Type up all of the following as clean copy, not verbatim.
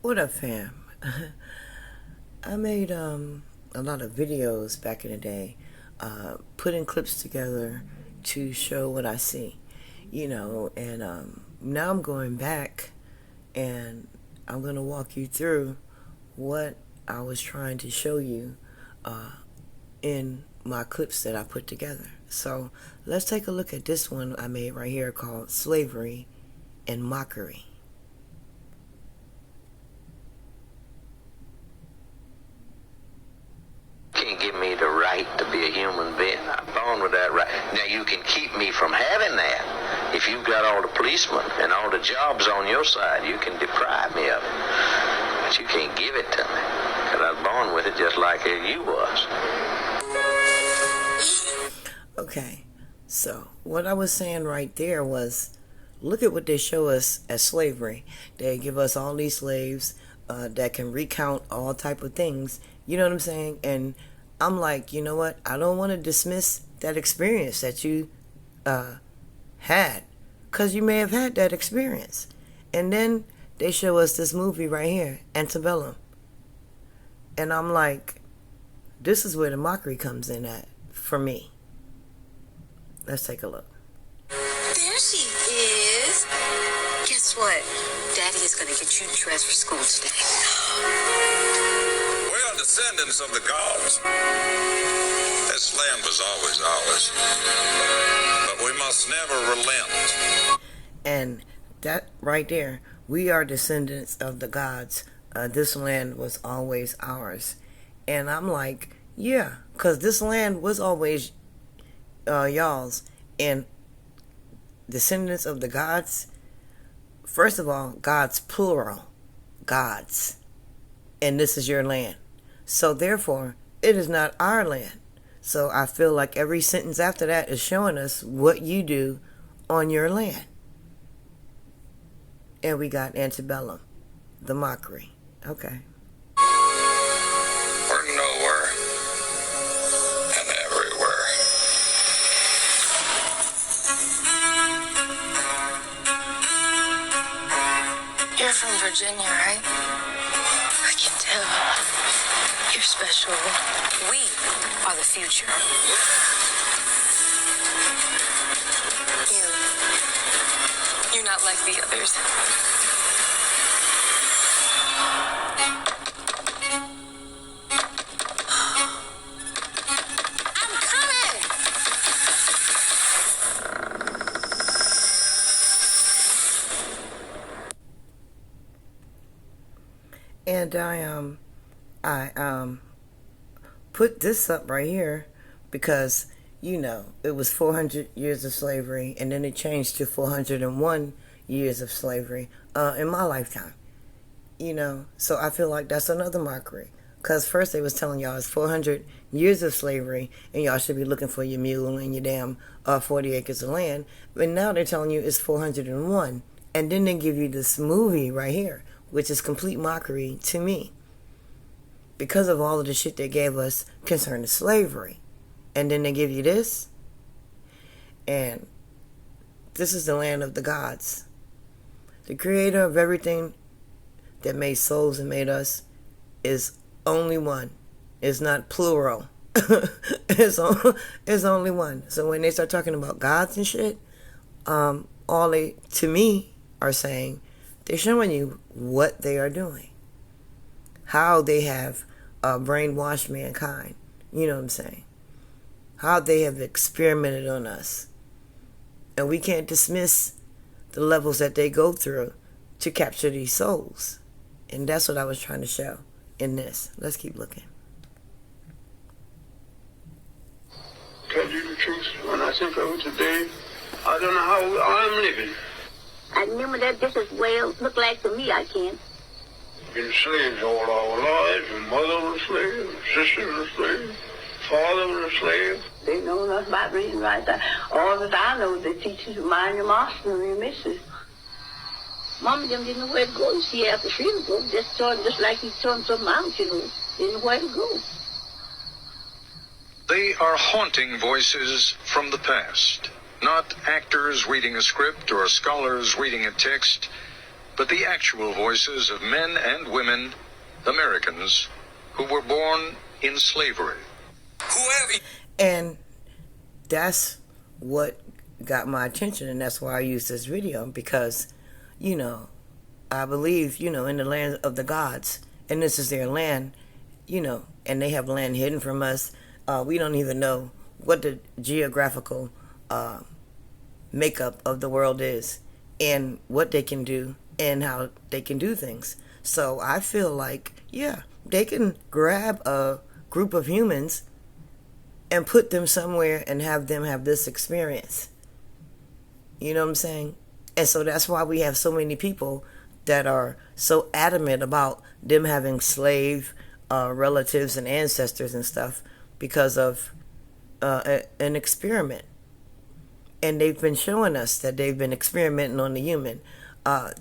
What up, fam? I made a lot of videos back in the day, putting clips together to show what I see, and now I'm going back and I'm going to walk you through what I was trying to show you in my clips that I put together. So let's take a look at this one I made right here called Slavery and Mockery. Can't give me the right to be a human being. I'm born with that right. Now, you can keep me from having that. If you've got all the policemen and all the jobs on your side, you can deprive me of it. But you can't give it to me, because I was born with it just like you was. Okay, so what I was saying right there was, look at what they show us as slavery. They give us all these slaves that can recount all type of things. You know what I'm saying? And I'm like, you know what? I don't want to dismiss that experience that you had, because you may have had that experience. And then they show us this movie right here, Antebellum. And I'm like, this is where the mockery comes in at for me. Let's take a look. There she is. Guess what? Daddy is going to get you dressed for school today. We are descendants of the gods. This land was always ours. But we must never relent. And that right there, we are descendants of the gods. This land was always ours. And I'm like, yeah, because this land was always y'all's. And descendants of the gods, first of all, gods plural, gods, and this is your land. So therefore, it is not our land. So I feel like every sentence after that is showing us what you do on your land. And we got Antebellum, the mockery. Okay. We're nowhere and everywhere. You're from Virginia, right? I can tell. You're special. We are the future. You're not like the others. I'm coming! And I put this up right here because, it was 400 years of slavery, and then it changed to 401 years of slavery in my lifetime. So I feel like that's another mockery. Because first they was telling y'all it's 400 years of slavery, and y'all should be looking for your mule and your damn 40 acres of land. But now they're telling you it's 401. And then they give you this movie right here, which is complete mockery to me, because of all of the shit they gave us concerning slavery. And then they give you this, and this is the land of the gods. The creator of everything that made souls and made us is only one. It's not plural. it's only one. So when they start talking about gods and shit, all they, to me, are saying, they're showing you what they are doing, how they have brainwashed mankind. You know what I'm saying? How they have experimented on us. And we can't dismiss the levels that they go through to capture these souls. And that's what I was trying to show in this. Let's keep looking. Tell you the truth, when I think of it today, I don't know how I'm living. I remember that just as well look like to me, I can. Been slaves all our lives, and mother was a slave, and sister was a slave, father was a slave. They know nothing about reading right there. All that I know, they teach you to mind your master and your missus. Mama them didn't know where to go. She after she would go, just like he told some mountain, didn't know where to go. They are haunting voices from the past. Not actors reading a script or scholars reading a text. but the actual voices of men and women, Americans, who were born in slavery. And that's what got my attention, and that's why I used this video, because, I believe, in the land of the gods, and this is their land, and they have land hidden from us. We don't even know what the geographical makeup of the world is, and what they can do, and how they can do things. So I feel like, they can grab a group of humans and put them somewhere and have them have this experience. You know what I'm saying? And so that's why we have so many people that are so adamant about them having slave relatives and ancestors and stuff, because of an experiment. And they've been showing us that they've been experimenting on the human.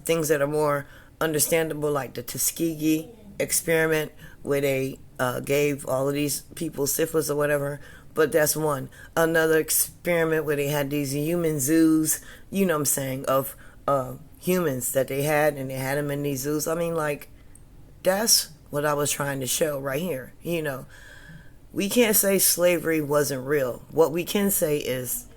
Things that are more understandable, like the Tuskegee experiment, where they gave all of these people syphilis or whatever. But that's one. Another experiment where they had these human zoos, of humans that they had, and they had them in these zoos. I mean, like, that's what I was trying to show right here. We can't say slavery wasn't real. What we can say is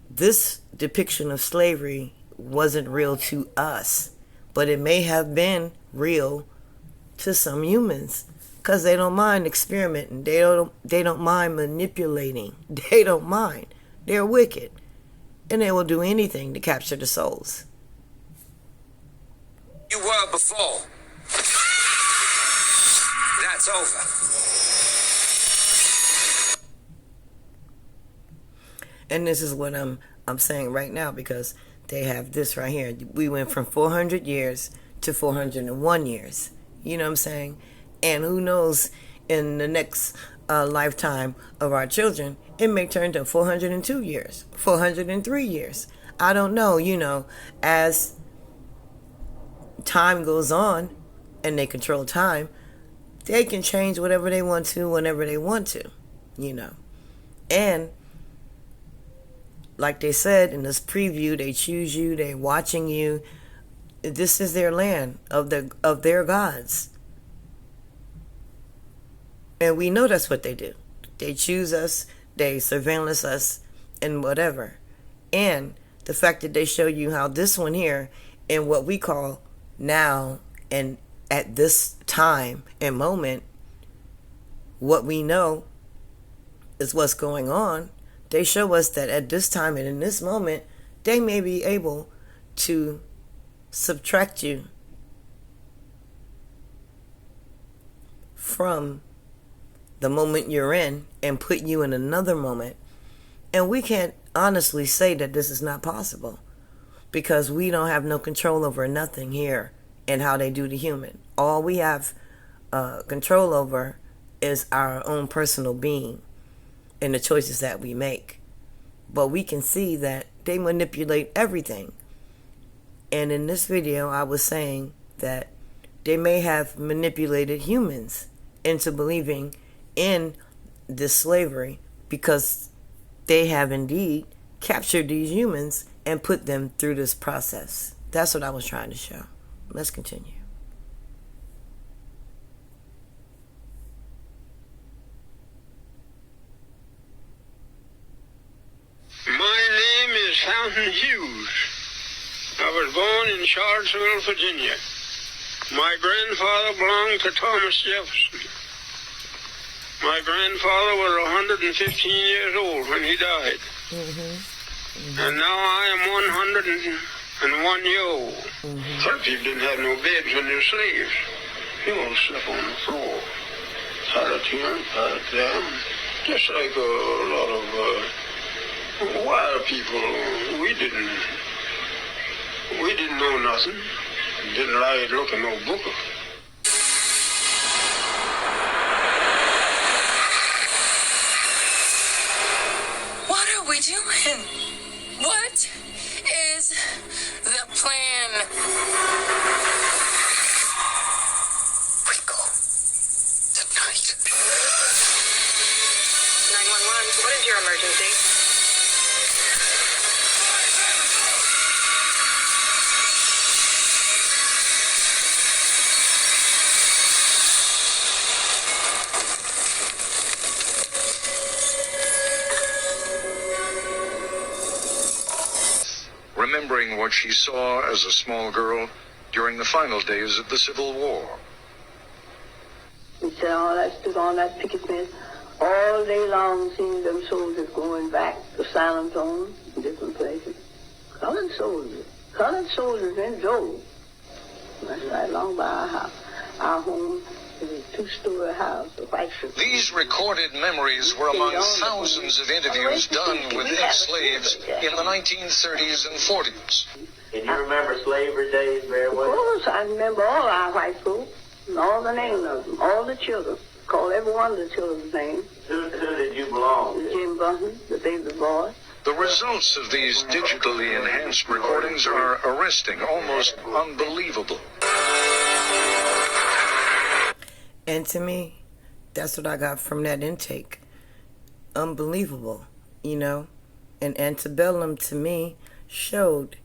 this depiction of slavery wasn't real to us, but it may have been real to some humans, because they don't mind experimenting. They don't mind manipulating. They don't mind. They're wicked, and they will do anything to capture the souls. You were before. That's over. And this is what I'm saying right now, because they have this right here. We went from 400 years to 401 years. You know what I'm saying? And who knows, in the next lifetime of our children, it may turn to 402 years, 403 years. I don't know, as time goes on and they control time, they can change whatever they want to whenever they want to, And like they said in this preview, they choose you, they watching you. This is their land of their gods. And we know that's what they do. They choose us, they surveillance us, and whatever. And the fact that they show you how this one here, and what we call now and at this time and moment, what we know is what's going on. They show us that at this time and in this moment, they may be able to subtract you from the moment you're in and put you in another moment. And we can't honestly say that this is not possible, because we don't have no control over nothing here and how they do the human. All we have control over is our own personal being and the choices that we make. But we can see that they manipulate everything. And in this video, I was saying that they may have manipulated humans into believing in this slavery, because they have indeed captured these humans and put them through this process. That's what I was trying to show. Let's continue. My name is Fountain Hughes. I was born in Charlottesville, Virginia. My grandfather belonged to Thomas Jefferson. My grandfather was 115 years old when he died. And now I am 101 years old. Some people didn't have no beds when they were slaves. You all slept on the floor. Sat here and sat there. Just like a lot of wild people. We didn't know nothing. Didn't like to look at no book. What are we doing? What is the plan? We go tonight. 911, what is your emergency? remembering what she saw as a small girl during the final days of the Civil War. He said, I stood on that picket fence all day long, seeing them soldiers going back to San Antonio and different places. Colored soldiers in droves. That's right along by our house. Our home is a two-story house, a white strip. These recorded memories were among thousands of interviews done with ex-slaves in the 1930s and 40s. Can you remember slavery days very Of well? course, I remember all our white folks and all the names of them, all the children. Call every one of the children's names. Who did you belong to? Jim Button, the baby boy. The results of these digitally enhanced recordings are arresting, almost unbelievable. And to me, that's what I got from that intake. Unbelievable, you know. And Antebellum, to me, showed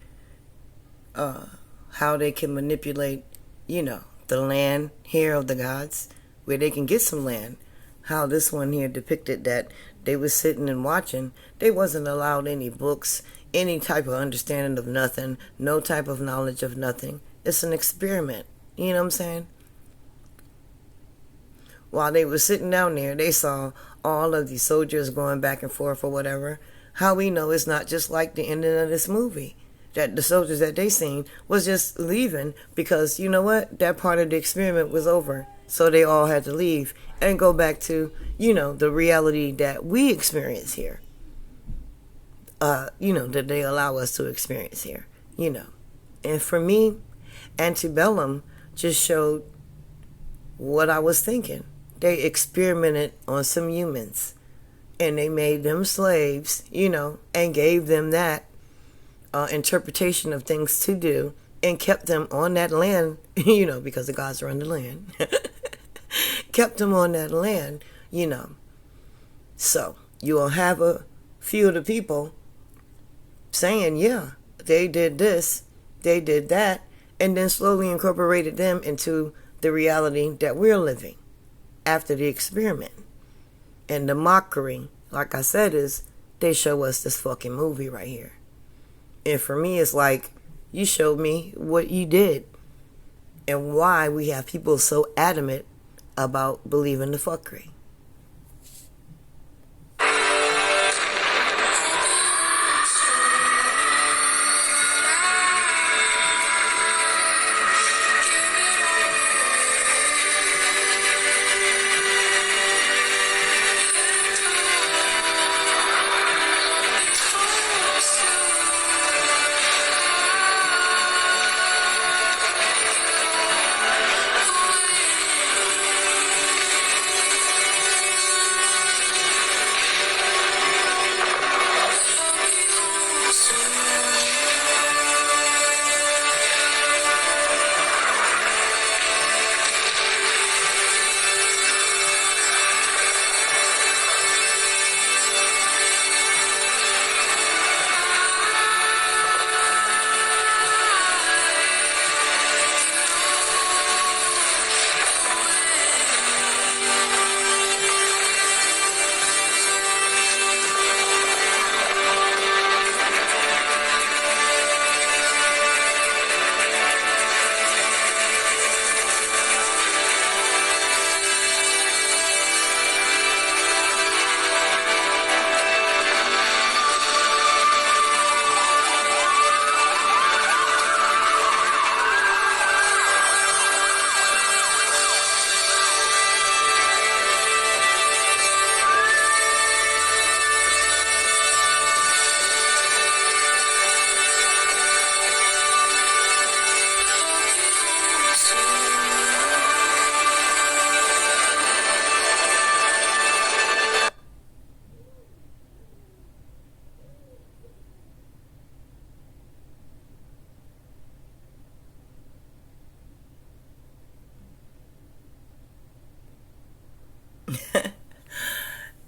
how they can manipulate, you know, the land here of the gods, where they can get some land. How this one here depicted that they was sitting and watching. They wasn't allowed any books, any type of understanding of nothing, no type of knowledge of nothing. It's an experiment. You know what I'm saying? While they were sitting down there, they saw all of these soldiers going back and forth or whatever. How we know it's not just like the ending of this movie. That the soldiers that they seen was just leaving because, you know what? That part of the experiment was over. So they all had to leave and go back to, you know, the reality that we experience here. You know, that they allow us to experience here, you know. And for me, Antebellum just showed what I was thinking. They experimented on some humans and they made them slaves, you know, and gave them that interpretation of things to do and kept them on that land, you know, because the gods run the land. Kept them on that land, you know. So you'll have a few of the people saying, yeah, they did this, they did that, and then slowly incorporated them into the reality that we're living after the experiment. And the mockery, like I said, is they show us this fucking movie right here. And for me, it's like, you showed me what you did and why we have people so adamant about believing the fuckery.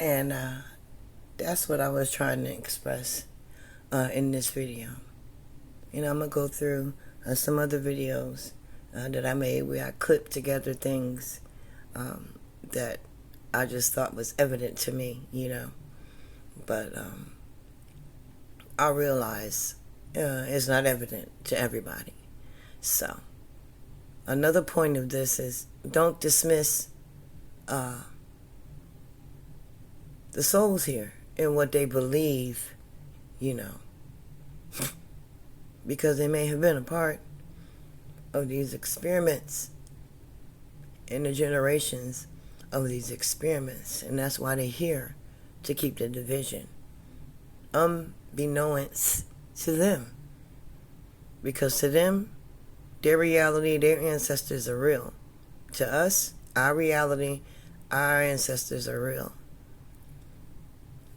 And that's what I was trying to express in this video. You know, I'm going to go through some other videos that I made where I clipped together things that I just thought was evident to me, you know. But I realize is not evident to everybody. So, another point of this is don't dismiss the souls here and what they believe, because they may have been a part of these experiments and the generations of these experiments, and that's why they're here, to keep the division unbeknownst to them, because to them, their reality, their ancestors are real. To us, our reality, our ancestors are real.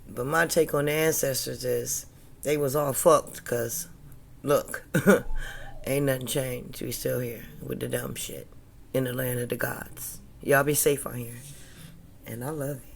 But my take on the ancestors is they was all fucked, because look, ain't nothing changed. We still here with the dumb shit in the land of the gods. Y'all be safe on here. And I love you.